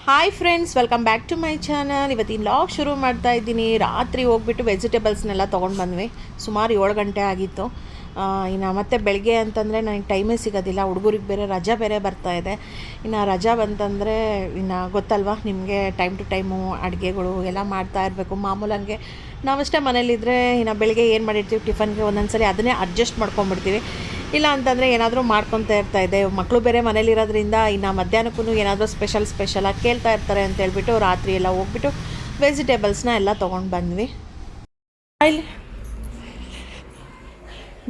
Hi friends, welcome back to my channel. ಇವತ್ತಿನ log ಶುರು ಮಾಡ್ತಾ ಇದ್ದೀನಿ. ರಾತ್ರಿ ಹೋಗ್ಬಿಟ್ಟು ವೆಜಿಟೇಬಲ್ಸ್ನೆಲ್ಲ ತೊಗೊಂಡು ಬಂದ್ವಿ. ಸುಮಾರು 7 ಗಂಟೆ ಆಗಿತ್ತು. ಇನ್ನು ಮತ್ತೆ ಬೆಳಗ್ಗೆ ಅಂತಂದರೆ ನನಗೆ ಟೈಮೇ ಸಿಗೋದಿಲ್ಲ. ಹುಡುಗರಿಗೆ ಬೇರೆ ರಜಾ ಬೇರೆ ಬರ್ತಾಯಿದೆ. ಇನ್ನು ರಜಾ ಬಂತಂದರೆ ಇನ್ನು ಗೊತ್ತಲ್ವ ನಿಮಗೆ, ಟೈಮ್ ಟು ಟೈಮು ಅಡುಗೆಗಳು ಎಲ್ಲ ಮಾಡ್ತಾ ಇರಬೇಕು. ಮಾಮೂಲಂಗೆ ನಾವಷ್ಟೇ ಮನೇಲಿದ್ದರೆ ಇನ್ನು ಬೆಳಗ್ಗೆ ಏನು ಮಾಡಿರ್ತೀವಿ ಟಿಫನ್ಗೆ ಒಂದೊಂದು ಸಲ ಅದನ್ನೇ ಅಡ್ಜಸ್ಟ್ ಮಾಡ್ಕೊಂಬಿಡ್ತೀವಿ. ಇಲ್ಲ ಅಂತಂದರೆ ಏನಾದರೂ ಮಾಡ್ಕೊತಾ ಇರ್ತಾಯಿದ್ದೆ. ಮಕ್ಕಳು ಬೇರೆ ಮನೇಲಿರೋದ್ರಿಂದ ಇನ್ನು ಮಧ್ಯಾಹ್ನಕ್ಕೂ ಏನಾದರೂ ಸ್ಪೆಷಲಾಗಿ ಕೇಳ್ತಾ ಇರ್ತಾರೆ ಅಂತೇಳ್ಬಿಟ್ಟು ರಾತ್ರಿ ಎಲ್ಲ ಹೋಗ್ಬಿಟ್ಟು ವೆಜಿಟೇಬಲ್ಸ್ನ ಎಲ್ಲ ತೊಗೊಂಡು ಬಂದ್ವಿ. ಇಲ್ಲಿ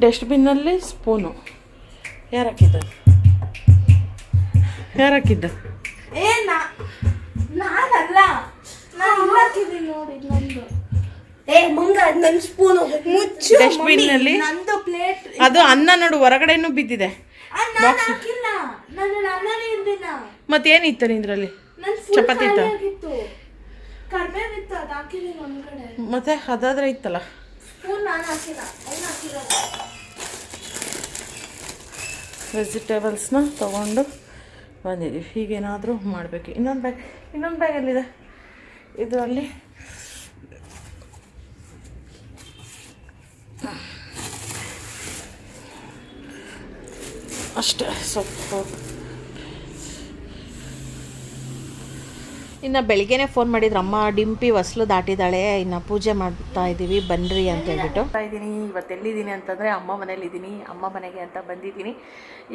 ಡಸ್ಟ್ಬಿನ್ನಲ್ಲಿ ಸ್ಪೂನು ಯಾರು ಹಾಕಿದ್ದ ಡಸ್ಟ್ಬಿನ್ನಲ್ಲಿ? ಅದು ಅನ್ನ ನೋಡು ಹೊರಗಡೆನೂ ಬಿದ್ದಿದೆ. ಮತ್ತೇನಿತ್ತು ನಿಂದ್ರಲ್ಲಿ? ಚಪಾತಿ ಇತ್ತು ಮತ್ತೆ ಅದಾದ್ರೆ ಇತ್ತಲ್ಲ. ವೆಜಿಟೇಬಲ್ಸ್ನ ತೊಗೊಂಡು ಬಂದಿದ್ದೀವಿ. ಹೀಗೇನಾದರೂ ಮಾಡಬೇಕು. ಇನ್ನೊಂದು ಬ್ಯಾಗಲ್ಲಿದೆ. ಇದರಲ್ಲಿ ಅಷ್ಟೇ ಸೊಪ್ಪು. ಇನ್ನು ಬೆಳಿಗ್ಗೆನೇ ಫೋನ್ ಮಾಡಿದ್ರು ಅಮ್ಮ, ಡಿಂಪಿ ಹೊಸ್ಲು ದಾಟಿದ್ದಾಳೆ, ಇನ್ನು ಪೂಜೆ ಮಾಡ್ತಾ ಇದ್ದೀವಿ ಬನ್ನಿರಿ ಅಂತ ಹೇಳ್ಬಿಟ್ಟು ಇದ್ದೀನಿ. ಇವತ್ತೆಲ್ಲಿದ್ದೀನಿ ಅಂತಂದರೆ ಅಮ್ಮ ಮನೇಲಿದ್ದೀನಿ. ಅಮ್ಮ ಮನೆಗೆ ಅಂತ ಬಂದಿದ್ದೀನಿ.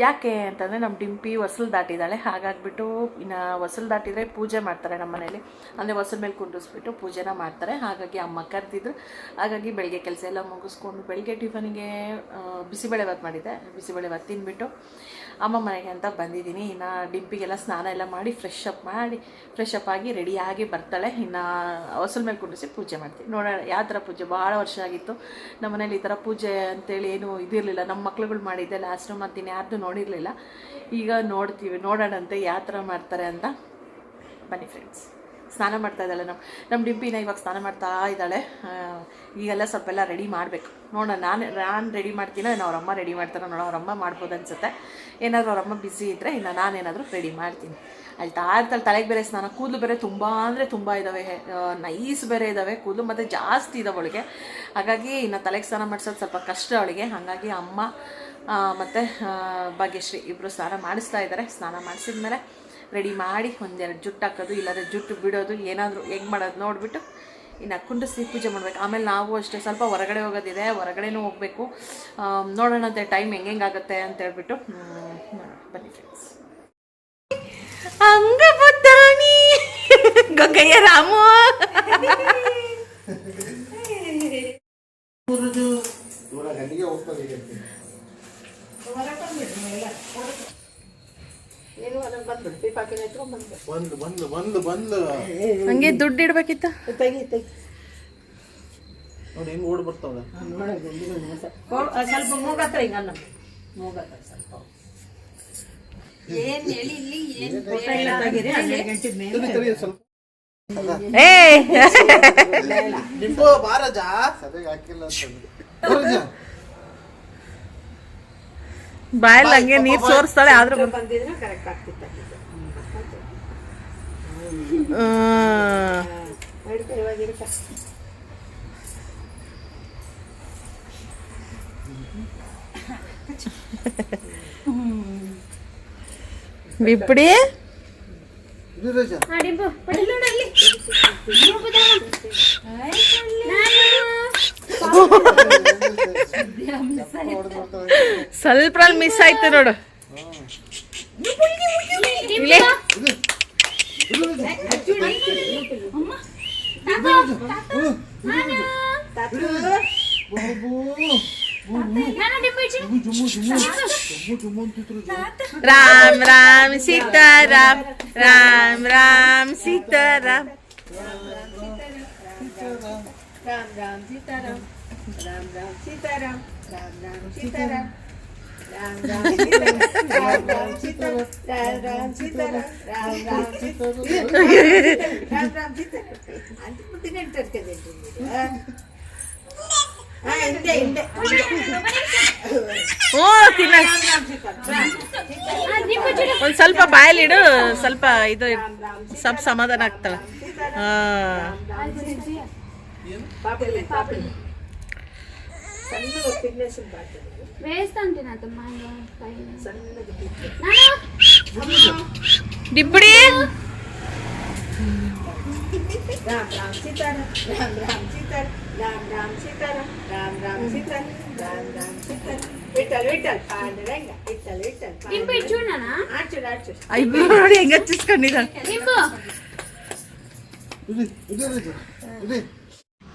ಯಾಕೆ ಅಂತಂದರೆ ನಮ್ಮ ಡಿಂಪಿ ಹೊಸ್ಲು ದಾಟಿದ್ದಾಳೆ. ಹಾಗಾಗಿಬಿಟ್ಟು ಇನ್ನು ಹೊಸ್ಲು ದಾಟಿದರೆ ಪೂಜೆ ಮಾಡ್ತಾರೆ ನಮ್ಮ ಮನೇಲಿ. ಅಂದರೆ ಹೊಸ್ಲ ಮೇಲೆ ಕುಂಡಿಸ್ಬಿಟ್ಟು ಪೂಜೆನ ಮಾಡ್ತಾರೆ. ಹಾಗಾಗಿ ಅಮ್ಮ ಕರೆದಿದ್ರು. ಹಾಗಾಗಿ ಬೆಳಗ್ಗೆ ಕೆಲಸ ಎಲ್ಲ ಮುಗಿಸ್ಕೊಂಡು ಬೆಳಗ್ಗೆ ಟಿಫನಿಗೆ ಬಿಸಿಬೇಳೆಭಾತ್ ಮಾಡಿದ್ದೆ. ಬಿಸಿಬೇಳೆಭಾತ್ ತಿಂದ್ಬಿಟ್ಟು ಅಮ್ಮ ಮನೆಗೆ ಅಂತ ಬಂದಿದ್ದೀನಿ. ಇನ್ನು ಡಿಂಪಿಗೆಲ್ಲ ಸ್ನಾನ ಎಲ್ಲ ಮಾಡಿ ಫ್ರೆಶ್ ಅಪ್ ಆಗಿ ರೆಡಿಯಾಗಿ ಬರ್ತಾಳೆ. ಇನ್ನು ಹೊಸಲ ಮೇಲೆ ಕುಂಡಿಸಿ ಪೂಜೆ ಮಾಡ್ತೀವಿ. ನೋಡೋಣ ಯಾವ ಥರ ಪೂಜೆ. ಭಾಳ ವರ್ಷ ಆಗಿತ್ತು ನಮ್ಮ ಮನೇಲಿ ಈ ಥರ ಪೂಜೆ ಅಂತೇಳಿ ಏನೂ ಇದಿರಲಿಲ್ಲ. ನಮ್ಮ ಮಕ್ಳುಗಳು ಮಾಡಿದ್ದೆ ಲಾಸ್ಟು, ಮತ್ತು ಯಾರ್ದು ನೋಡಿರಲಿಲ್ಲ. ಈಗ ನೋಡೋಣಂತೆ ಯಾವ ಥರ ಮಾಡ್ತಾರೆ ಅಂತ. ಬನ್ನಿ ಫ್ರೆಂಡ್ಸ್. ಸ್ನಾನ ಮಾಡ್ತಾ ಇದ್ದಾಳೆ ನಮ್ಮ ಡಿಂಪಿನ. ಇವಾಗ ಸ್ನಾನ ಮಾಡ್ತಾ ಇದ್ದಾಳೆ. ಈಗೆಲ್ಲ ಸ್ವಲ್ಪ ಎಲ್ಲ ರೆಡಿ ಮಾಡಬೇಕು. ನೋಡೋಣ, ನಾನು ರೆಡಿ ಮಾಡ್ತೀನೋ ಏನೋ ಅವರಮ್ಮ ರೆಡಿ ಮಾಡ್ತಾರೋ ನೋಡೋ. ಅವರಮ್ಮ ಮಾಡ್ಬೋದು ಅನ್ಸುತ್ತೆ. ಏನಾದರೂ ಅವರಮ್ಮ ಬ್ಯುಸಿ ಇದ್ದರೆ ಇನ್ನು ನಾನೇನಾದರೂ ರೆಡಿ ಮಾಡ್ತೀನಿ. ಅಳ್ತಾ ಇರ್ತಾಳೆ. ತಲೆಗೆ ಬೇರೆ ಸ್ನಾನ. ಕೂದಲು ಬೇರೆ ತುಂಬ ಅಂದರೆ ತುಂಬ ಇದ್ದಾವೆ. ನೈಸ್ ಬೇರೆ ಇದ್ದಾವೆ ಕೂದಲು, ಮತ್ತು ಜಾಸ್ತಿ ಇದ್ದಾವೆ ಅವಳಿಗೆ. ಹಾಗಾಗಿ ಇನ್ನು ತಲೆಗೆ ಸ್ನಾನ ಮಾಡಿಸೋದು ಸ್ವಲ್ಪ ಕಷ್ಟ ಅವಳಿಗೆ. ಹಾಗಾಗಿ ಅಮ್ಮ ಮತ್ತು ಭಾಗ್ಯಶ್ರೀ ಇಬ್ಬರು ಸ್ನಾನ ಮಾಡಿಸ್ತಾ ಇದ್ದಾರೆ. ಸ್ನಾನ ಮಾಡಿಸಿದ್ಮೇಲೆ ರೆಡಿ ಮಾಡಿ ಒಂದೆರಡು ಜುಟ್ಟು ಹಾಕೋದು, ಇಲ್ಲಾಂದರೆ ಜುಟ್ಟು ಬಿಡೋದು, ಏನಾದರೂ ಹೆಂಗೆ ಮಾಡೋದು ನೋಡಿಬಿಟ್ಟು ಇನ್ನು ಕುಂಡಿಸಿ ಪೂಜೆ ಮಾಡಬೇಕು. ಆಮೇಲೆ ನಾವು ಅಷ್ಟೇ ಸ್ವಲ್ಪ ಹೊರಗಡೆ ಹೋಗೋದಿದೆ. ಹೊರಗಡೆನೂ ಹೋಗಬೇಕು. ನೋಡೋಣಂತೆ ಟೈಮ್ ಹೆಂಗಾಗುತ್ತೆ ಅಂತ ಹೇಳ್ಬಿಟ್ಟು. ಬನ್ನಿ ಫ್ರೆಂಡ್ಸ್. ಅಂಗಬುದ್ದಾನಿ ಗಂಗಯ್ಯ ರಾಮು ಹಂಗೆ ದುಡ್ಡು ಇಡ್ಬೇಕಿತ್ತ. ಸ್ವಲ್ಪ ಮೂಗತ್ರ ಹಿಂಗಲ್ಲ, ಮೂಗತ್ರ ಸ್ವಲ್ಪ ಬಾಯಲ್ಲಿ ಹಂಗೆ ನೀರು ಸೋರಿಸ್ತಾಳೆ. ಆದ್ರೂ ಬಂದಿದ್ರೆ ಕರೆಕ್ಟ್ ಆಗ್ತಿತ್ತು. ಬಿಪ್ಪಡಿ ಸ್ವಲ್ಪ ಮಿಸ್ ಆಯ್ತು ನೋಡು. ರಾಮ್ ರಾಮ್ ಸೀತಾರಾಮ್, ರಾಮ್ ರಾಮ್ ಸೀತಾರಾಮ್, ರಾಮ್ ರಾಮ್ ಸೀತಾರಾಮ್, ರಾಮ್ ರಾಮ್ ಸೀತಾರಾಮ್, ರಾಮ್ ರಾಮ್ ಸೀತಾರಾಮ್, ರಾಮ್ ರಾಮ್ ಸೀತಾರಾಮ್, ರಾಮ್ ಸೀತಾರಾಮ್, ರಾಮ್ ಸೀತಾರಾಮ್, ರಾಮ್ ರಾಮ್ ಸೀತಾರಾಮ್, ರಾಮ್ ರಾಮ್ ಸೀತಾರಾಮ್. ಹ್ಞೂ ತಿನ್ನ ಒಂದು ಸ್ವಲ್ಪ ಬಾಯಲ್ಲಿಡು, ಸ್ವಲ್ಪ ಇದು ಸ್ವಲ್ಪ ಸಮಾಧಾನ ಆಗ್ತಾಳೆ. ಡಿಬ್ಬಡಿ राम राम सीताराम राम राम सीताराम राम राम सीताराम राम राम सीताराम राम राम सीताराम विठल विठल पांडुरंग विठल विठल ನಿಂಬು ಇಚ್ಚೋಣನ ಆಚು ಆಚು ಇಬ್ರು ನೋಡಿ ಹೆಂಗ ಹಚ್ಚಿಸ್ಕೊಂಡಿದ್ದಾಳೆ. ನಿಂಬು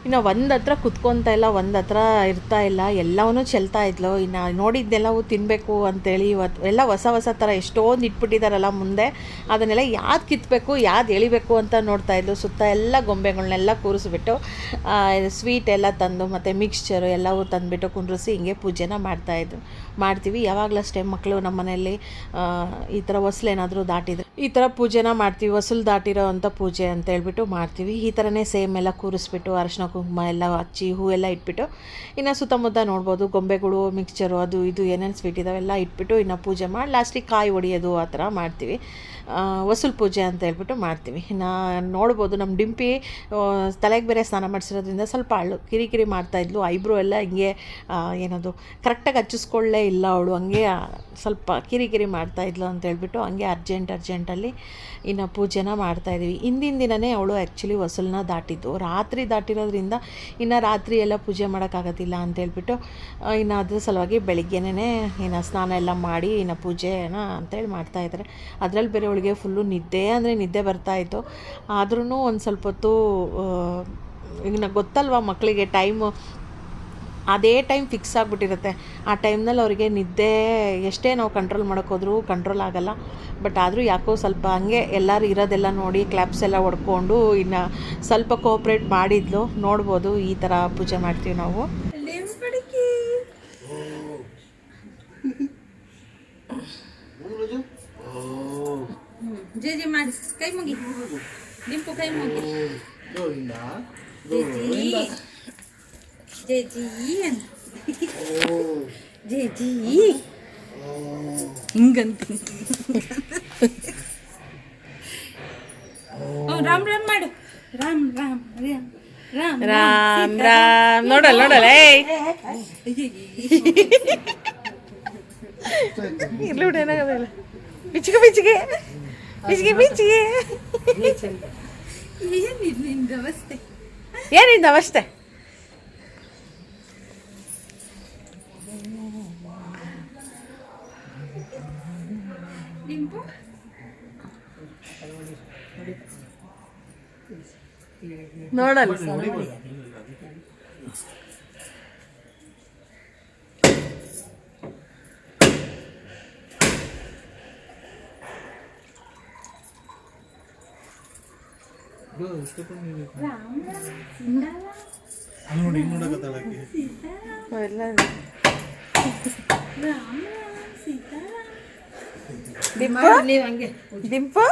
ಇನ್ನು ಒಂದು ಹತ್ರ ಕುತ್ಕೊತಾ ಇಲ್ಲ, ಒಂದು ಹತ್ರ ಇರ್ತಾ ಇಲ್ಲ, ಎಲ್ಲವನ್ನೂ ಚೆಲ್ತಾ ಇದ್ಲು. ಇನ್ನು ನೋಡಿದ್ದೆಲ್ಲವೂ ತಿನ್ನಬೇಕು ಅಂತೇಳಿ ಇವತ್ತು ಎಲ್ಲ ಹೊಸ ಹೊಸ ಥರ ಎಷ್ಟೊಂದು ಇಟ್ಬಿಟ್ಟಿದ್ದಾರಲ್ಲ ಮುಂದೆ, ಅದನ್ನೆಲ್ಲ ಯಾವ್ದು ಕಿತ್ತಬೇಕು ಯಾವ್ದು ಎಳಿಬೇಕು ಅಂತ ನೋಡ್ತಾ ಇದ್ಲು. ಸುತ್ತ ಎಲ್ಲ ಗೊಂಬೆಗಳನ್ನೆಲ್ಲ ಕೂರಿಸ್ಬಿಟ್ಟು ಸ್ವೀಟ್ ಎಲ್ಲ ತಂದು ಮತ್ತು ಮಿಕ್ಸ್ಚರು ಎಲ್ಲವೂ ತಂದುಬಿಟ್ಟು ಕುಂಡ್ರಿಸಿ ಹಿಂಗೆ ಪೂಜೆನ ಮಾಡ್ತೀವಿ. ಯಾವಾಗಲಷ್ಟೇ ಮಕ್ಕಳು ನಮ್ಮ ಮನೆಯಲ್ಲಿ ಈ ಥರ ಹೊಸ್ಲೇನಾದರೂ ದಾಟಿದ್ರೆ ಈ ಥರ ಪೂಜೆನ ಮಾಡ್ತೀವಿ. ಹೊಸಲು ದಾಟಿರೋ ಅಂಥ ಪೂಜೆ ಅಂತ ಹೇಳ್ಬಿಟ್ಟು ಮಾಡ್ತೀವಿ. ಈ ಥರನೇ ಸೇಮ್ ಎಲ್ಲ ಕೂರಿಸ್ಬಿಟ್ಟು ಅರಿಶಿನ ಕುಂಕುಮ ಎಲ್ಲ ಹಚ್ಚಿ ಹೂವೆಲ್ಲ ಇಟ್ಬಿಟ್ಟು ಇನ್ನು ಸುತ್ತಮುತ್ತ ನೋಡ್ಬೋದು ಗೊಂಬೆಗಳು, ಮಿಕ್ಸ್ಚರು, ಅದು ಇದು ಏನೇನು ಸ್ವೀಟ್ ಇದಾವೆಲ್ಲ ಇಟ್ಬಿಟ್ಟು ಇನ್ನು ಪೂಜೆ ಮಾಡಿ ಲಾಸ್ಟಿಗೆ ಕಾಯಿ ಹೊಡಿಯೋದು ಆ ಥರ ಮಾಡ್ತೀವಿ. ಹೊಸಲು ಪೂಜೆ ಅಂತ ಹೇಳ್ಬಿಟ್ಟು ಮಾಡ್ತೀವಿ. ಇನ್ನು ನೋಡ್ಬೋದು ನಮ್ಮ ಡಿಂಪಿ ತಲೆಗೆ ಬೇರೆ ಸ್ನಾನ ಮಾಡಿಸಿರೋದ್ರಿಂದ ಸ್ವಲ್ಪ ಕಿರಿಕಿರಿ ಮಾಡ್ತಾಯಿದ್ಲು. ಐಬ್ರೋ ಎಲ್ಲ ಹಿಂಗೆ ಏನದು ಕರೆಕ್ಟಾಗಿ ಹಚ್ಚಿಸ್ಕೊಳ್ಳೇ ಇಲ್ಲ ಅವಳು, ಹಂಗೆ ಸ್ವಲ್ಪ ಕಿರಿಕಿರಿ ಮಾಡ್ತಾಯಿದ್ಲು ಅಂತ ಹೇಳ್ಬಿಟ್ಟು ಹಂಗೆ ಅರ್ಜೆಂಟಲ್ಲಿ ಇನ್ನು ಪೂಜೆನ ಮಾಡ್ತಾಯಿದ್ವಿ. ಹಿಂದಿನ ದಿನವೇ ಅವಳು ಆ್ಯಕ್ಚುಲಿ ಹೊಸಲನ್ನ ದಾಟಿದ್ದು, ರಾತ್ರಿ ದಾಟಿರೋದ್ರಿಂದ ಇನ್ನು ರಾತ್ರಿ ಎಲ್ಲ ಪೂಜೆ ಮಾಡೋಕ್ಕಾಗೋದಿಲ್ಲ ಅಂತೇಳ್ಬಿಟ್ಟು ಇನ್ನು ಅದ್ರ ಸಲುವಾಗಿ ಬೆಳಿಗ್ಗೆನೇ ಇನ್ನು ಸ್ನಾನ ಎಲ್ಲ ಮಾಡಿ ಇನ್ನು ಪೂಜೆನ ಅಂತೇಳಿ ಮಾಡ್ತಾಯಿದ್ದಾರೆ. ಅದರಲ್ಲಿ ಬೇರೆ ಅವಳಿಗೆ ಫುಲ್ಲು ನಿದ್ದೆ ಬರ್ತಾಯಿತ್ತು. ಆದ್ರೂ ಒಂದು ಸ್ವಲ್ಪ ಹೊತ್ತು ಈಗ ಗೊತ್ತಲ್ವ ಮಕ್ಕಳಿಗೆ ಟೈಮು ಅದೇ ಟೈಮ್ ಫಿಕ್ಸ್ ಆಗಿಬಿಟ್ಟಿರುತ್ತೆ. ಆ ಟೈಮ್ನಲ್ಲಿ ಅವರಿಗೆ ನಿದ್ದೆ ಎಷ್ಟೇ ನಾವು ಕಂಟ್ರೋಲ್ ಮಾಡೋಕ್ಕೋದ್ರೂ ಕಂಟ್ರೋಲ್ ಆಗೋಲ್ಲ. ಬಟ್ ಆದರೂ ಯಾಕೋ ಸ್ವಲ್ಪ ಹಂಗೆ ಎಲ್ಲರೂ ಇರೋದೆಲ್ಲ ನೋಡಿ ಕ್ಲಾಪ್ಸ್ ಎಲ್ಲ ಹೊಡ್ಕೊಂಡು ಇನ್ನು ಸ್ವಲ್ಪ ಕೋಪ್ರೇಟ್ ಮಾಡಿದ್ಲು. ನೋಡ್ಬೋದು ಈ ಥರ ಪೂಜೆ ಮಾಡ್ತೀವಿ ನಾವು. ಜೆ ಜೆ ಮಾಡಿ ಕೈ ಮುಗಿ, ದಿಂಪು ಕೈ ಮುಗಿ, ಜೆ ಜಿ ಜೆ ಜಿ ಹಿಂಗಂತ ರಾಮ್ ರಾಮ್ ಮಾಡು, ರಾಮ್ ರಾಮ್ ರಾಮ್ ರಾಮ್ ರಾಮ್ ನೋಡಲ್ಲ ಇಲ್ಲ ಏನಾಗಲ್ಲ ಬಿಚ್ಚಿಗೆ ಏನಿಂದ ಅವಸ್ಥೆ. ನೋಡಲ್ಲ ಡಿಂಪು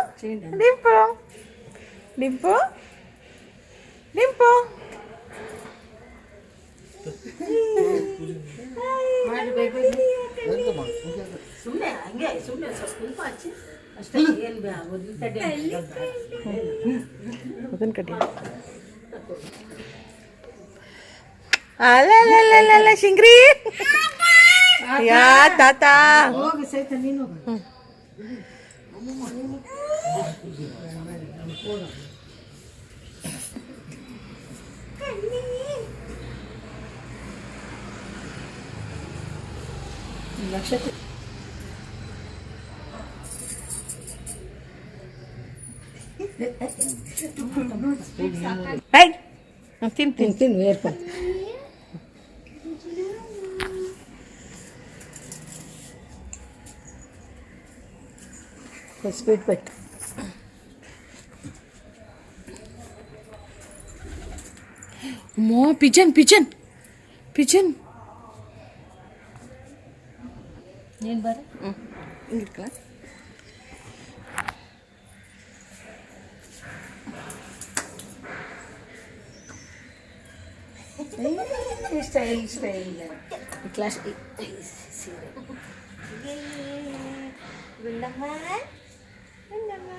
ಸುಮ್ಮನೆ ಹಂಗೆ ಸುಮ್ಮನೆ ಸ್ವಲ್ಪ ಕುಂಕುಮ ಹಚ್ಚಿ ಅಷ್ಟೇ, ಏನು ಅದನ್ನ ಕಟ್ಟಿ ಅಲ್ಲ ಶಿಂಗ್ರಿ ಯಾ ತಾತ ಹೋಗಿ ಸಹಿತ ನೀನು ನಕ್ಷತ್ರ ತಿನ್ನು ಏರ್ಪಾಡು ಸ್ವೀಟ್ ಪೆಟ್ಟು ಪಿಜನ್ ಏನು ಬರ ಹಿಂಗಿಟ್ಕಳ ಸ್ಟೈಲ್ ಕ್ಲಾಸ್ ಸೀರೆ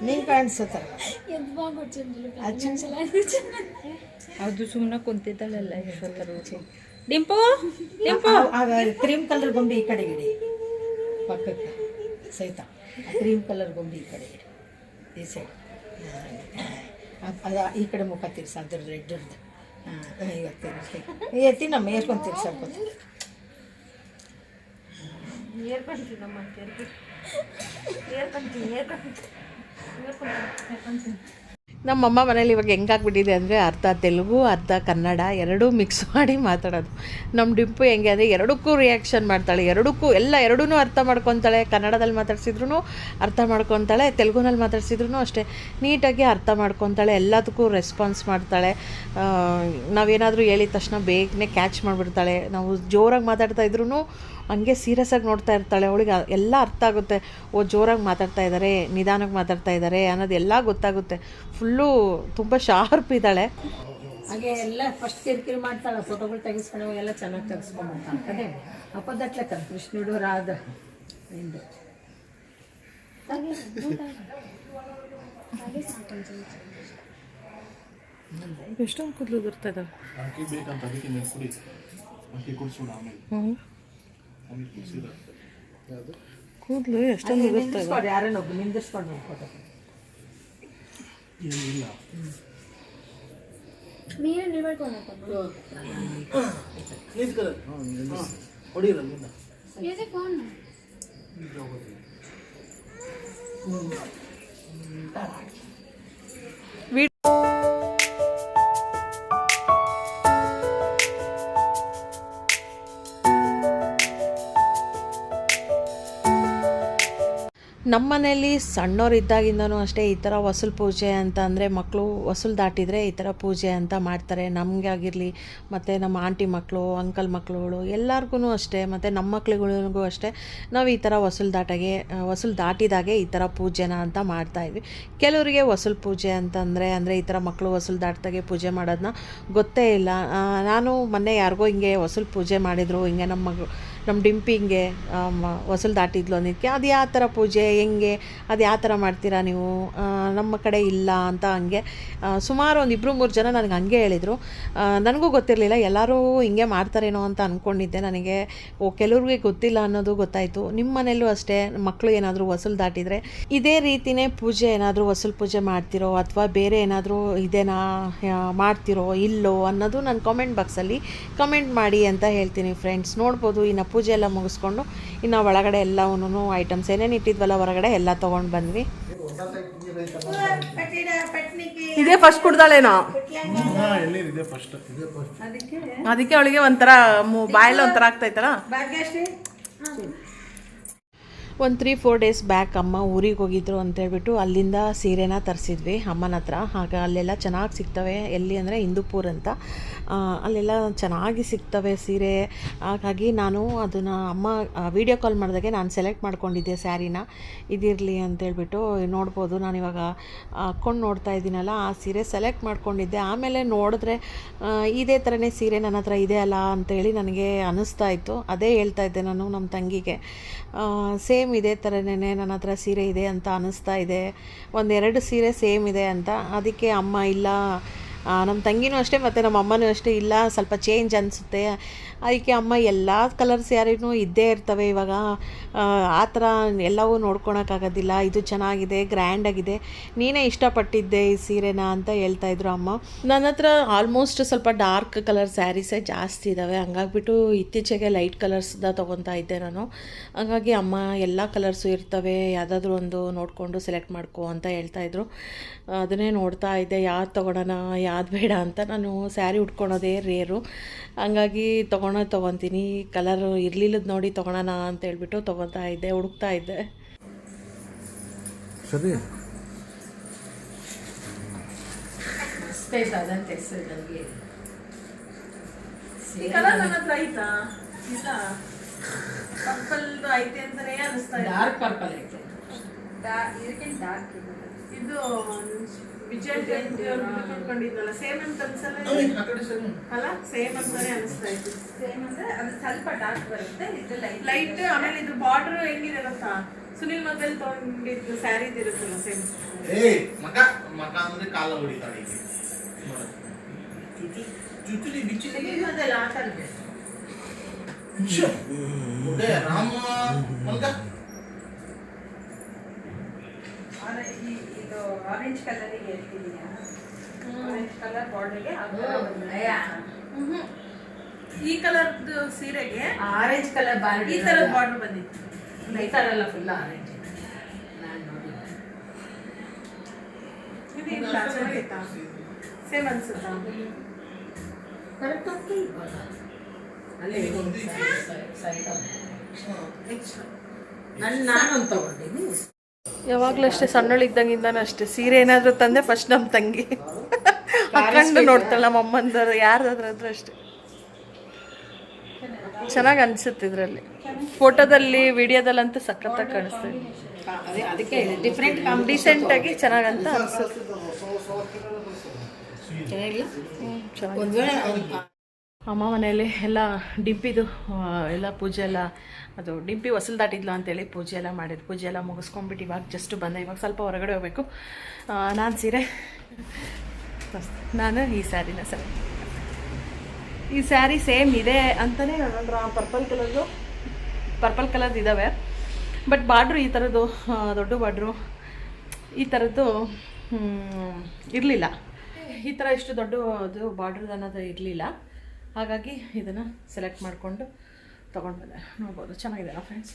ನೀನು ಕಾಣಿಸುತ್ತ ಅದು ಸುಮ್ಮನೆ ಕುಂತಿದ್ದಾಳಲ್ಲ ಡಿಂಪು ಕ್ರೀಮ್ ಕಲರ್ ಗೊಂಬೆ ಈ ಕಡೆಗೆ ಇಡಿ ಪಕ್ಕಕ್ಕೆ ಸಹಿತ ಕ್ರೀಮ್ ಕಲರ್ ಗೊಂಬೆ ಈ ಕಡೆ ಇಡಿ ಈ ಸೈಡ್ ಅದು ಈ ಕಡೆ ಮುಖ ತಿರ್ಸ ಅದ್ರ ರೆಡ್ಡರ್ದು ಹಾಂ ಇವತ್ತು ಎತ್ತಿ ನಮ್ಮ ಏರ್ಕೊಂಡು ತಿರ್ಸಕ್ಕೋದು ನಮ್ಮಮ್ಮ ಮನೇಲಿ ಇವಾಗ ಹೆಂಗಾಗ್ಬಿಟ್ಟಿದೆ ಅಂದರೆ ಅರ್ಧ ತೆಲುಗು ಅರ್ಧ ಕನ್ನಡ ಎರಡೂ ಮಿಕ್ಸ್ ಮಾಡಿ ಮಾತಾಡೋದು. ನಮ್ಮ ಡಿಂಪು ಹೆಂಗೆ ಅಂದರೆ ಎರಡಕ್ಕೂ ರಿಯಾಕ್ಷನ್ ಮಾಡ್ತಾಳೆ, ಎರಡೂ ಅರ್ಥ ಮಾಡ್ಕೊತಾಳೆ. ಕನ್ನಡದಲ್ಲಿ ಮಾತಾಡ್ಸಿದ್ರು ಅರ್ಥ ಮಾಡ್ಕೊತಾಳೆ, ತೆಲುಗುನಲ್ಲಿ ಮಾತಾಡ್ಸಿದ್ರು ಅಷ್ಟೇ ನೀಟಾಗಿ ಅರ್ಥ ಮಾಡ್ಕೊತಾಳೆ, ಎಲ್ಲದಕ್ಕೂ ರೆಸ್ಪಾನ್ಸ್ ಮಾಡ್ತಾಳೆ. ನಾವೇನಾದರೂ ಹೇಳಿದ ತಕ್ಷಣ ಬೇಗನೆ ಕ್ಯಾಚ್ ಮಾಡಿಬಿಡ್ತಾಳೆ. ನಾವು ಜೋರಾಗಿ ಮಾತಾಡ್ತಾ ಇದ್ರೂ ಹಂಗೆ ಸೀರಿಯಸ್ಸಾಗಿ ನೋಡ್ತಾ ಇರ್ತಾಳೆ. ಅವಳಿಗೆ ಎಲ್ಲ ಅರ್ಥ ಆಗುತ್ತೆ. ಜೋರಾಗಿ ಮಾತಾಡ್ತಾ ಇದ್ದಾರೆ, ನಿಧಾನಕ್ಕೆ ಮಾತಾಡ್ತಾ ಇದ್ದಾರೆ ಅನ್ನೋದು ಎಲ್ಲ ಗೊತ್ತಾಗುತ್ತೆ. ಫುಲ್ಲು ತುಂಬ ಶಾರ್ಪ್ ಇದ್ದಾಳೆ. ಹಾಗೆ ಎಲ್ಲ ಫಸ್ಟ್ ಕಿರಿಕಿರಿ ಮಾಡ್ತಾಳೆ, ಫೋಟೋಗಳು ತೆಗಿಸ್ಕೊಂಡು ಎಲ್ಲ ಚೆನ್ನಾಗಿ ತೆಗೆಸ್ಕೊಂಡ್ಬಿಡ್ತಾಳೆ. ಅದೇ ಅಪ್ಪದಟ್ಲೆ ಕೃಷ್ಣುಡು ರಾಧ ಎಂದು ಎಷ್ಟೊಂದು ಕೂದಲು ಬರ್ತಾ ಇದ್ದಾವೆ. ಕೂದಲು ಎಷ್ಟೊಂದು ಬರ್ತಾ ಇದ್ದಾವೆ. ಯಾರನ್ನ ಒಬ್ಬ ನಿಂದಿಸ್ಕೊಂಡು ಫೋಟೋ ನಮ್ಮ ಮನೇಲಿ ಸಣ್ಣವರಿದ್ದಾಗಿಂದನೂ ಅಷ್ಟೇ ಈ ಥರ ವಸೂಲು ಪೂಜೆ ಅಂತ ಅಂದರೆ ಮಕ್ಕಳು ವಸೂಲು ದಾಟಿದರೆ ಈ ಥರ ಪೂಜೆ ಅಂತ ಮಾಡ್ತಾರೆ. ನಮಗೆ ಆಗಿರಲಿ ಮತ್ತು ನಮ್ಮ ಆಂಟಿ ಮಕ್ಕಳು, ಅಂಕಲ್ ಮಕ್ಕಳುಗಳು ಎಲ್ಲರಿಗೂ ಅಷ್ಟೇ, ಮತ್ತು ನಮ್ಮ ಮಕ್ಳುಗಳಿಗೂ ಅಷ್ಟೇ ನಾವು ಈ ಥರ ವಸೂಲು ದಾಟಿದಾಗೆ ಈ ಥರ ಪೂಜೆನ ಅಂತ ಮಾಡ್ತಾಯಿದ್ವಿ. ಕೆಲವರಿಗೆ ವಸೂಲು ಪೂಜೆ ಅಂತಂದರೆ ಈ ಥರ ಮಕ್ಕಳು ವಸೂಲು ದಾಟಿದಾಗೆ ಪೂಜೆ ಮಾಡೋದನ್ನ ಗೊತ್ತೇ ಇಲ್ಲ. ನಾನು ಮೊನ್ನೆ ಯಾರಿಗೋ ಹಿಂಗೆ ವಸೂಲು ಪೂಜೆ ಮಾಡಿದರು, ಹಿಂಗೆ ನಮ್ಮ ಡಿಂಪಿ ಹಿಂಗೆ ವಸೂಲು ದಾಟಿದ್ಲು ಅನ್ನೋದಕ್ಕೆ ಅದು ಯಾವ ಥರ ಪೂಜೆ ಹೆಂಗೆ ಅದು ಯಾವ ಥರ ಮಾಡ್ತೀರಾ ನೀವು, ನಮ್ಮ ಕಡೆ ಇಲ್ಲ ಅಂತ ಹಂಗೆ ಸುಮಾರು ಒಂದು 2-3 ಜನ ನನಗೆ ಹಂಗೆ ಹೇಳಿದರು. ನನಗೂ ಗೊತ್ತಿರಲಿಲ್ಲ, ಎಲ್ಲರೂ ಹಿಂಗೆ ಮಾಡ್ತಾರೇನೋ ಅಂತ ಅಂದ್ಕೊಂಡಿದ್ದೆ. ನನಗೆ ಕೆಲವ್ರಿಗೆ ಗೊತ್ತಿಲ್ಲ ಅನ್ನೋದು ಗೊತ್ತಾಯಿತು. ನಿಮ್ಮ ಮನೇಲೂ ಅಷ್ಟೇ ಮಕ್ಕಳು ಏನಾದರೂ ವಸೂಲು ದಾಟಿದರೆ ಇದೇ ರೀತಿಯೇ ಪೂಜೆ ಏನಾದರೂ ವಸೂಲು ಪೂಜೆ ಮಾಡ್ತಿರೋ ಅಥವಾ ಬೇರೆ ಏನಾದರೂ ಇದೇನಾ ಮಾಡ್ತಿರೋ ಇಲ್ಲೋ ಅನ್ನೋದು ನಾನು ಕಾಮೆಂಟ್ ಬಾಕ್ಸಲ್ಲಿ ಕಮೆಂಟ್ ಮಾಡಿ ಅಂತ ಹೇಳ್ತೀನಿ ಫ್ರೆಂಡ್ಸ್. ನೋಡ್ಬೋದು ಇನ್ನು ಪೂಜೆ ಎಲ್ಲ ಮುಗಿಸ್ಕೊಂಡು ಇನ್ನು ಒಳಗಡೆ ಎಲ್ಲವೂ ಐಟಮ್ಸ್ ಏನೇನು ಇಟ್ಟಿದ್ವಲ್ಲ ಹೊರಗಡೆ ಎಲ್ಲ ತೊಗೊಂಡು ಬಂದ್ವಿ. ಇದೇ ಫಸ್ಟ್ ಕುಡ್ದಾಳೇನೋ, ಅದಕ್ಕೆ ಅವಳಿಗೆ ಒಂಥರ ಬಾಯೆಲ್ಲ ಒಂಥರ ಆಗ್ತಾಯ್ತಲ್ಲ. ಒಂದು 3-4 ಡೇಸ್ ಬ್ಯಾಕ್ ಅಮ್ಮ ಊರಿಗೆ ಹೋಗಿದ್ರು ಅಂತೇಳ್ಬಿಟ್ಟು ಅಲ್ಲಿಂದ ಸೀರೆನ ತರಿಸಿದ್ವಿ ಅಮ್ಮನ ಹತ್ರ. ಆಗ ಅಲ್ಲೆಲ್ಲ ಚೆನ್ನಾಗಿ ಸಿಗ್ತವೆ. ಎಲ್ಲಿ ಅಂದರೆ ಹಿಂದೂಪುರ ಅಂತ, ಅಲ್ಲೆಲ್ಲ ಚೆನ್ನಾಗಿ ಸಿಗ್ತವೆ ಸೀರೆ. ಹಾಗಾಗಿ ನಾನು ಅದನ್ನು ಅಮ್ಮ ವೀಡಿಯೋ ಕಾಲ್ ಮಾಡಿದಾಗೆ ನಾನು ಸೆಲೆಕ್ಟ್ ಮಾಡ್ಕೊಂಡಿದ್ದೆ ಸ್ಯಾರಿನ. ಇದಿರಲಿ ಅಂತೇಳ್ಬಿಟ್ಟು ನೋಡ್ಬೋದು. ನಾನಿವಾಗ ಹಾಕ್ಕೊಂಡು ನೋಡ್ತಾ ಇದ್ದೀನಲ್ಲ, ಆ ಸೀರೆ ಸೆಲೆಕ್ಟ್ ಮಾಡ್ಕೊಂಡಿದ್ದೆ. ಆಮೇಲೆ ನೋಡಿದ್ರೆ ಇದೇ ಥರನೇ ಸೀರೆ ನನ್ನ ಹತ್ರ ಇದೆ ಅಲ್ಲ ಅಂತೇಳಿ ನನಗೆ ಅನ್ನಿಸ್ತಾ ಇತ್ತು. ಅದೇ ಹೇಳ್ತಾ ಇದ್ದೆ ನಾನು ನಮ್ಮ ತಂಗಿಗೆ, ಸೇಮ್ ಇದೇ ಥರನೇ ನನ್ನ ಹತ್ರ ಸೀರೆ ಇದೆ ಅಂತ ಅನ್ನಿಸ್ತಾ ಇದೆ, 1-2 ಸೀರೆ ಸೇಮ್ ಇದೆ ಅಂತ. ಅದಕ್ಕೆ ಅಮ್ಮ ಇಲ್ಲ, ನಮ್ಮ ತಂಗಿನೂ ಅಷ್ಟೇ ಮತ್ತು ನಮ್ಮ ಅಮ್ಮನೂ ಅಷ್ಟೇ, ಇಲ್ಲ ಸ್ವಲ್ಪ ಚೇಂಜ್ ಅನಿಸುತ್ತೆ. ಅದಕ್ಕೆ ಅಮ್ಮ ಎಲ್ಲ ಕಲರ್ ಸ್ಯಾರಿನೂ ಇದ್ದೇ ಇರ್ತವೆ ಇವಾಗ, ಆ ಥರ ಎಲ್ಲವೂ ನೋಡ್ಕೊಳಕ್ಕಾಗೋದಿಲ್ಲ, ಇದು ಚೆನ್ನಾಗಿದೆ, ಗ್ರ್ಯಾಂಡಾಗಿದೆ, ನೀನೇ ಇಷ್ಟಪಟ್ಟಿದ್ದೆ ಈ ಸೀರೆನ ಅಂತ ಹೇಳ್ತಾಯಿದ್ರು ಅಮ್ಮ. ನನ್ನ ಹತ್ರ ಆಲ್ಮೋಸ್ಟ್ ಸ್ವಲ್ಪ ಡಾರ್ಕ್ ಕಲರ್ ಸ್ಯಾರೀಸೇ ಜಾಸ್ತಿ ಇದ್ದಾವೆ. ಹಂಗಾಗ್ಬಿಟ್ಟು ಇತ್ತೀಚೆಗೆ ಲೈಟ್ ಕಲರ್ಸ್ದ ತೊಗೊತಾ ಇದ್ದೆ ನಾನು. ಹಾಗಾಗಿ ಅಮ್ಮ ಎಲ್ಲ ಕಲರ್ಸು ಇರ್ತವೆ, ಯಾವುದಾದ್ರೂ ಒಂದು ನೋಡಿಕೊಂಡು ಸೆಲೆಕ್ಟ್ ಮಾಡ್ಕೊ ಅಂತ ಹೇಳ್ತಾಯಿದ್ರು. ಅದನ್ನೇ ನೋಡ್ತಾ ಇದ್ದೆ, ಯಾವ್ದು ತೊಗೊಳೋಣ ಯಾವ್ದು ಬೇಡ ಅಂತ. ನಾನು ಸ್ಯಾರಿ ಉಟ್ಕೊಳೋದೇ ರೇರು, ಹಂಗಾಗಿ ತೊಗೊತೀನಿ. ಕಲರು ಇರಲಿಲ್ಲದ ನೋಡಿ ತೊಗೊಳೋಣ ಅಂತ ಹೇಳ್ಬಿಟ್ಟು ತೊಗೊತಾ ಇದ್ದೆ, ಹುಡುಕ್ತಾ ಇದ್ದೆ. ಸರಿ ಕಲರ್ ನನ್ನ ಹತ್ರ ಆಯ್ತಾ ಇಲ್ಲ, ಪರ್ಪಲ್ ಐತೆ ಅಂತಾನೆ ಅನಿಸ್ತಾ ಇದೆ. ಡಾರ್ಕ್ ಪರ್ಪಲ್ ಐತೆ, ಇದು ವಿಜಯ್ ಕೊಂಡ್ಕೊಂಡಿದ್ನಲ್ಲ ಸೇಮ್ ಅಂತ ಅನ್ಸಲ್ಲ ಅಲ್ಲ ಸೇಮ್ ಅಂತಾನೆ ಅನಿಸ್ತಾ ಇತ್ತು. ಸೇಮ್ ಅಂದ್ರೆ ಅದು ಸ್ವಲ್ಪ ಡಾರ್ಕ್ ಬರುತ್ತೆ, ಇದು ಲೈಟ್. ಆಮೇಲೆ ಇದು ಬಾರ್ಡರ್ ಹೆಂಗಿದೆ ಗೊತ್ತಾ, ಸುನಿಲ್ ಮದ್ವೆಲ್ ತಗೊಂಡಿದ್ದು ಸ್ಯಾರಿದ್ ಇರುತ್ತಲ್ಲ ಸೇಮ್. ಮಗ ಅಂದ್ರೆ ಕಾಲ ಹೊಡಿತಾಳೆ ಚುಚುಲಿ ಬಿಚ್ಚಿಲಿ ಅದೆಲ್ಲ ಆ ಥರ ಇದೆ. ರಾಮ ಮಗ ಇದು ಆರೆಂಜ್ ಕಲರಿಗೆ ಹೇಳ್ತಿದೀಯಾ? ಆರೆಂಜ್ ಕಲರ್ ಬಾರ್ಡರ್ಗೆ ಈ ಕಲರ್ ಸೀರೆಗೆ ಆರೆಂಜ್ ಕಲರ್ ಬಾರ್ಡರ್ ಈ ತರದ ಬಾರ್ಡರ್ ಬಂದಿತ್ತು. ಈ ಥರ ಎಲ್ಲ ಫುಲ್ ಆರೆಂಜ್ ನಾನು ನೋಡಿಲ್ಲ. ಇದು ಇಲ್ಲ ಚೆನ್ನಾಗಿತ್ತಾ? ಸೇಮ್ ಅನ್ಸುತ್ತಾ? ಕರೆಕ್ಟ್ ಓಕೆ ಅಲ್ಲಿ ಸೈಡ್ ನಾನೊಂದು ತಗೊಂಡಿದ್ದೀನಿ. ಯಾವಾಗಲೂ ಅಷ್ಟೇ, ಸಣ್ಣಳಿದ್ದಂಗಿಂದಾನು ಅಷ್ಟೇ, ಸೀರೆ ಏನಾದರೂ ತಂದೆ ಫಸ್ಟ್ ನಮ್ಮ ತಂಗಿ ಹಾಕೊಂಡು ನೋಡ್ತಾಳೆ. ನಮ್ಮ ಅಮ್ಮಂದರು ಯಾರ್ದಾದ್ರೂ ಅಷ್ಟೇ ಚೆನ್ನಾಗಿ ಅನಿಸುತ್ತೆ. ಇದರಲ್ಲಿ ಫೋಟೋದಲ್ಲಿ ವಿಡಿಯೋದಲ್ಲಂತೂ ಸಖತ್ತಾಗಿ ಕಾಣಿಸ್ತದೆ. ಅದಕ್ಕೆ ಡಿಫ್ರೆಂಟ್ ಡೀಸೆಂಟಾಗಿ ಚೆನ್ನಾಗಂತ ಅನಿಸುತ್ತೆ. ಚೆನ್ನಾಗಿಲ್ಲ. ಚೆನ್ನಾಗಿ ಒಂದು ವೇಳೆ ಅಮ್ಮ ಮನೆಯಲ್ಲಿ ಎಲ್ಲ ಡಿಂಪಿದು ಎಲ್ಲ ಪೂಜೆ ಎಲ್ಲ, ಅದು ಡಿಂಪಿ ಹೊಸಲು ದಾಟಿದ್ಲು ಅಂತೇಳಿ ಪೂಜೆ ಎಲ್ಲ ಮಾಡಿದ್ದು. ಪೂಜೆ ಎಲ್ಲ ಮುಗಿಸ್ಕೊಂಡ್ಬಿಟ್ಟು ಇವಾಗ ಜಸ್ಟ್ ಬಂದೆ. ಇವಾಗ ಸ್ವಲ್ಪ ಹೊರಗಡೆ ಹೋಗಬೇಕು. ನಾನು ಸೀರೆ, ನಾನು ಈ ಸ್ಯಾರಿನ ಸರಿ, ಈ ಸ್ಯಾರಿ ಸೇಮ್ ಇದೆ ಅಂತಲೇ ನನ್ನ ಪರ್ಪಲ್ ಕಲರ್ದು ಇದ್ದಾವೆ. ಬಟ್ ಬಾರ್ಡ್ರು ಈ ಥರದ್ದು ದೊಡ್ಡ ಬಾರ್ಡ್ರು ಈ ಥರದ್ದು ಇರಲಿಲ್ಲ. ಈ ಥರ ಇಷ್ಟು ದೊಡ್ಡದು ಬಾರ್ಡ್ರದ್ದು ಅನ್ನೋದು ಇರಲಿಲ್ಲ. ಹಾಗಾಗಿ ಇದನ್ನು ಸೆಲೆಕ್ಟ್ ಮಾಡಿಕೊಂಡು ತೊಗೊಂಡು ಬಂದೆ. ನೋಡ್ಬೋದು ಚೆನ್ನಾಗಿದೆನಾ ಫ್ರೆಂಡ್ಸ್?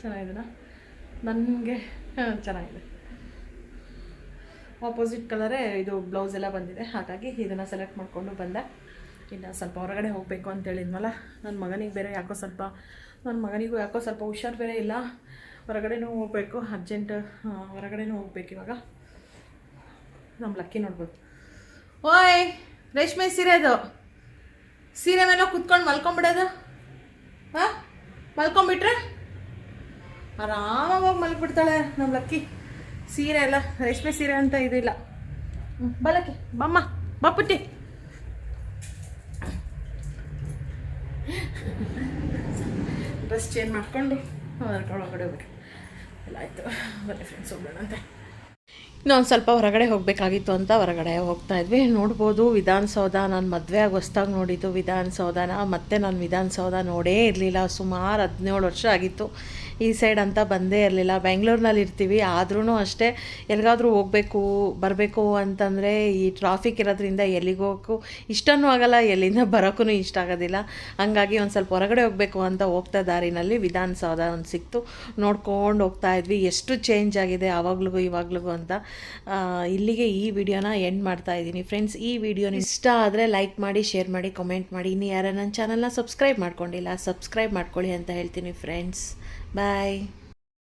ಚೆನ್ನಾಗಿದೆನಾ? ನನಗೆ ಚೆನ್ನಾಗಿದೆ. ಆಪೋಸಿಟ್ ಕಲರೇ ಇದು ಬ್ಲೌಸ್ ಎಲ್ಲ ಬಂದಿದೆ. ಹಾಗಾಗಿ ಇದನ್ನು ಸೆಲೆಕ್ಟ್ ಮಾಡಿಕೊಂಡು ಬಂದೆ. ಇನ್ನು ಸ್ವಲ್ಪ ಹೊರಗಡೆ ಹೋಗಬೇಕು ಅಂತ ಹೇಳಿದ್ನಲ್ಲ, ನನ್ನ ಮಗನಿಗೆ ಬೇರೆ ಯಾಕೋ ಸ್ವಲ್ಪ, ನನ್ನ ಮಗನಿಗೂ ಯಾಕೋ ಸ್ವಲ್ಪ ಹುಷಾರು ಬೇರೆ ಇಲ್ಲ. ಹೊರಗಡೆನೂ ಹೋಗಬೇಕು, ಅರ್ಜೆಂಟ್ ಹೊರಗಡೆನೂ ಹೋಗ್ಬೇಕು ಇವಾಗ. ನಮ್ಮ ಲಕ್ಕಿ ನೋಡ್ಬೋದು. ಓಯ್ ರೇಷ್ಮೆ ಸೀರೆ, ಅದು ಸೀರೆ ಮೇಲೆ ಕುತ್ಕೊಂಡು ಮಲ್ಕೊಂಬಿಡೋದು. ಹಾಂ, ಮಲ್ಕೊಂಬಿಟ್ರೆ ಆರಾಮಾಗಿ ಮಲ್ಕೊಬಿಡ್ತಾಳೆ ನಮ್ಮ ಲಕ್ಕಿ. ಸೀರೆ ಎಲ್ಲ ರೇಷ್ಮೆ ಸೀರೆ ಅಂತ ಇದಿಲ್ಲ. ಬಲಕ್ಕೆ ಬಮ್ಮ ಬಪ್ಪುಟ್ಟಿ. ಡ್ರೆಸ್ ಚೇಂಜ್ ಮಾಡ್ಕೊಂಡು ಹೊರಗಡೆ ಹೋಗ್ಬೇಕು. ಎಲ್ಲ ಆಯಿತು, ಬನ್ನಿ ಫ್ರೆಂಡ್ಸ್ ಹೋಗೋಣ ಅಂತ. ಇನ್ನೊಂದು ಸ್ವಲ್ಪ ಹೊರಗಡೆ ಹೋಗಬೇಕಾಗಿತ್ತು ಅಂತ ಹೊರಗಡೆ ಹೋಗ್ತಾ ಇದ್ವಿ. ನೋಡ್ಬೋದು ವಿಧಾನಸೌಧ, ನಾನು ಮದುವೆಯಾಗಿ ಹೊಸ್ದಾಗಿ ನೋಡಿದ್ದು ವಿಧಾನಸೌಧನ. ಮತ್ತು ನಾನು ವಿಧಾನಸೌಧ ನೋಡೇ ಇರಲಿಲ್ಲ. ಸುಮಾರು 17 ವರ್ಷ ಆಗಿತ್ತು ಈ ಸೈಡ್ ಅಂತ ಬಂದೇ ಇರಲಿಲ್ಲ. ಬೆಂಗಳೂರಿನಲ್ಲಿ ಇರ್ತೀವಿ, ಆದ್ರೂ ಅಷ್ಟೇ ಎಲ್ಲಿಗಾದ್ರೂ ಹೋಗಬೇಕು ಬರಬೇಕು ಅಂತಂದರೆ ಈ ಟ್ರಾಫಿಕ್ ಇರೋದ್ರಿಂದ ಎಲ್ಲಿಗೆ ಹೋಗೋಕ್ಕೂ ಇಷ್ಟನೂ ಆಗೋಲ್ಲ, ಎಲ್ಲಿಂದ ಬರೋಕ್ಕೂ ಇಷ್ಟ ಆಗೋದಿಲ್ಲ. ಹಂಗಾಗಿ ಒಂದು ಸ್ವಲ್ಪ ಹೊರಗಡೆ ಹೋಗಬೇಕು ಅಂತ ಹೋಗ್ತಾ ದಾರಿನಲ್ಲಿ ವಿಧಾನಸೌಧ ಒಂದು ಸಿಕ್ತು. ನೋಡ್ಕೊಂಡು ಹೋಗ್ತಾ ಇದ್ವಿ. ಎಷ್ಟು ಚೇಂಜ್ ಆಗಿದೆ ಆವಾಗ್ಲಿಗೂ ಇವಾಗ್ಲಿಗೂ ಅಂತ. ಇಲ್ಲಿಗೆ ಈ ವಿಡಿಯೋನ ಎಂಡ್ ಮಾಡ್ತಾ ಇದ್ದೀನಿ ಫ್ರೆಂಡ್ಸ್. ಈ ವಿಡಿಯೋ ಇಷ್ಟ ಆದರೆ ಲೈಕ್ ಮಾಡಿ, ಶೇರ್ ಮಾಡಿ, ಕಮೆಂಟ್ ಮಾಡಿ. ಇನ್ನು ಯಾರು ನನ್ನ ಚಾನಲ್ನ ಸಬ್ಸ್ಕ್ರೈಬ್ ಮಾಡ್ಕೊಂಡಿಲ್ಲ, ಸಬ್ಸ್ಕ್ರೈಬ್ ಮಾಡ್ಕೊಳ್ಳಿ ಅಂತ ಹೇಳ್ತೀನಿ ಫ್ರೆಂಡ್ಸ್. ಬಾಯ್.